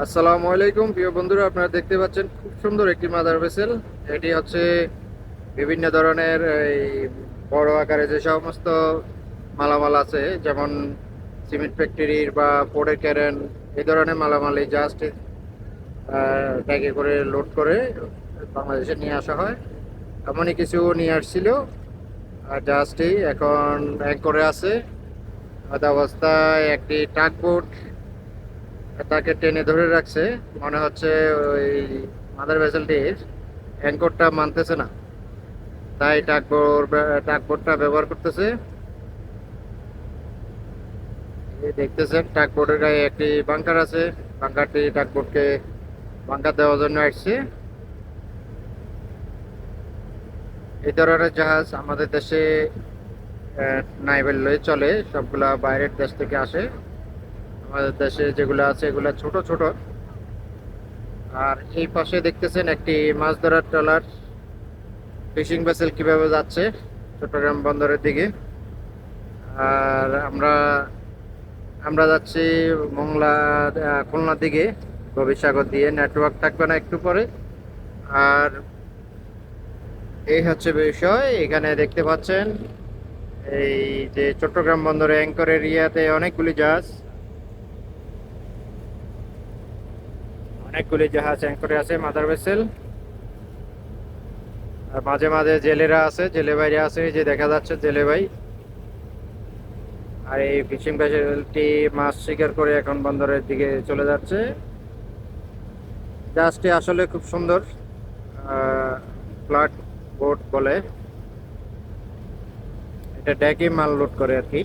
আসসালামু আলাইকুম প্রিয় বন্ধুরা, আপনারা দেখতে পাচ্ছেন খুব সুন্দর একটি মাদার ভেসেল। এটি হচ্ছে বিভিন্ন ধরনের এই বড় আকারে যে সমস্ত মালামাল আছে, যেমন সিমেন্ট ফ্যাক্টরির বা পোর্টের ক্যারেন, এই ধরনের মালামাল জাস্ট ব্যাগে করে লোড করে বাংলাদেশে নিয়ে আসা হয়। এমনই কিছু নিয়ে আসছিল, আর জাহাজটি এখন অ্যাঙ্করে আছে। আধা অবস্থায় একটি টাগ বোট তাকে টেনে ধরে রাখছে। মনে হচ্ছে ওই মাদার ভেসেলটির অ্যাঙ্করটা মানতেছে না, তাই টাকবোর্ডটা ব্যবহার করতেছে। এই দেখতেছেন টাকবোর্ডের গায়ে একটি বাংকার আছে। বাংকারটি টাকবোর্ডকে বাংকার দেওয়ার জন্য আসছে। এই ধরনের জাহাজ আমাদের দেশে নাই বললেই চলে, সবগুলা বাইরের দেশ থেকে আসে। আমাদের দেশে যেগুলো আছে এগুলা ছোট ছোট। আর এই পাশে দেখতেছেন একটি মাছ ধরার ট্রলার, ফিশিং ভেসেল কিভাবে যাচ্ছে চট্টগ্রাম বন্দরের দিকে। আর আমরা আমরা যাচ্ছি মংলা, খুলনার দিকে, গভীরসাগর দিয়ে। নেটওয়ার্ক থাকবে না একটু পরে। আর এই হচ্ছে বিষয়। এখানে দেখতে পাচ্ছেন এই যে চট্টগ্রাম বন্দরে অ্যাঙ্কর এরিয়াতে অনেকগুলি জাহাজ অ্যাঙ্করে আছে, মাদার ভেসেল। আর মাঝে মাঝে জেলেরা আছে, জেলে বাইরে আছে, এই যে দেখা যাচ্ছে জেলে ভাই। আর এই ফিশিং ভেসেলটি মাছ শিকার করে এখন বন্দরের দিকে চলে যাচ্ছে। জাহাজটি আসলে খুব সুন্দর, ফ্ল্যাট বোট বলে। এটা ড্যাকে মাল লোড করে আর কি।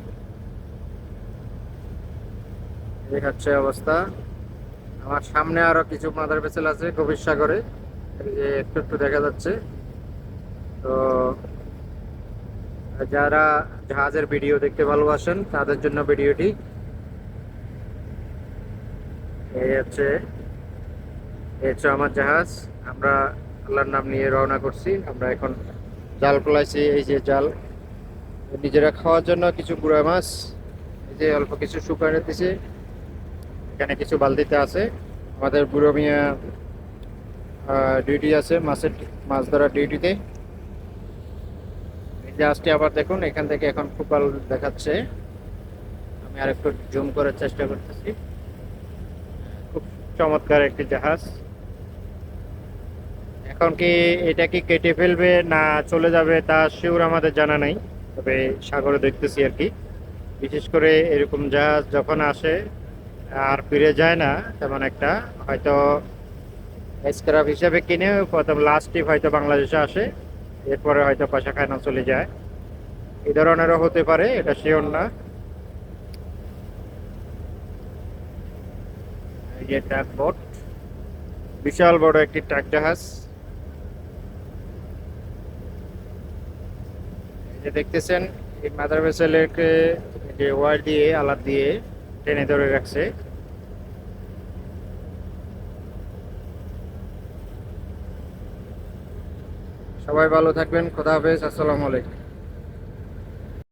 এই হচ্ছে অবস্থা। আমার সামনে আরো কিছু মাদার ভেসেল আছে গভীর সাগরে, এই যে একটু একটু দেখা যাচ্ছে। তো যারা জাহাজের ভিডিও দেখতে ভালোবাসেন তাদের জন্য ভিডিওটি। এই হচ্ছে এই হচ্ছে আমার জাহাজ। আমরা আল্লাহর নাম নিয়ে রওনা করছি। আমরা এখন জাল ফেলাইছি, এই যে জাল নিজেরা খাওয়ার জন্য কিছু গুঁড়া মাছ, এই যে অল্প কিছু শুকানো দিছে। এখানে কিছু বালতিতে আছে। আমাদের বুড়ো মিয়া ডিউটি আছে, মাছ ধরার ডিউটিতে। এই জাহাজটি আবার দেখুন, এখান থেকে এখন খুব ভালো দেখাচ্ছে। আমি আর একটু জুম করার চেষ্টা করতেছি। খুব চমৎকার একটি জাহাজ। এখন কি এটা কি কেটে ফেলবে না চলে যাবে তা শিওর আমাদের জানা নাই, তবে সাগরে দেখতেছি আর কি। বিশেষ করে এরকম জাহাজ যখন আসে আর ফিরে যায় না তেমন একটা, হয়তো স্ক্র্যাপ হিসেবে কিনে প্রথম লাস্ট ট্রিপ হয়তো বাংলাদেশে আসে, এরপরে হয়তো পয়সা খায় না চলে যায়। এই ধরনেরও হতে পারে, এটা শিওর না। এই যে ট্রাক বোট, বিশাল বড় একটি ট্রাক জাহাজ। এই যে দেখতেছেন এই মাদার ভেসেলকে যে ওয়ার দিয়ে আলাদ দিয়ে টেনে ধরে রাখছে। সবাই ভালো থাকবেন, খোদা হাফেজ, আসসালামু আলাইকুম।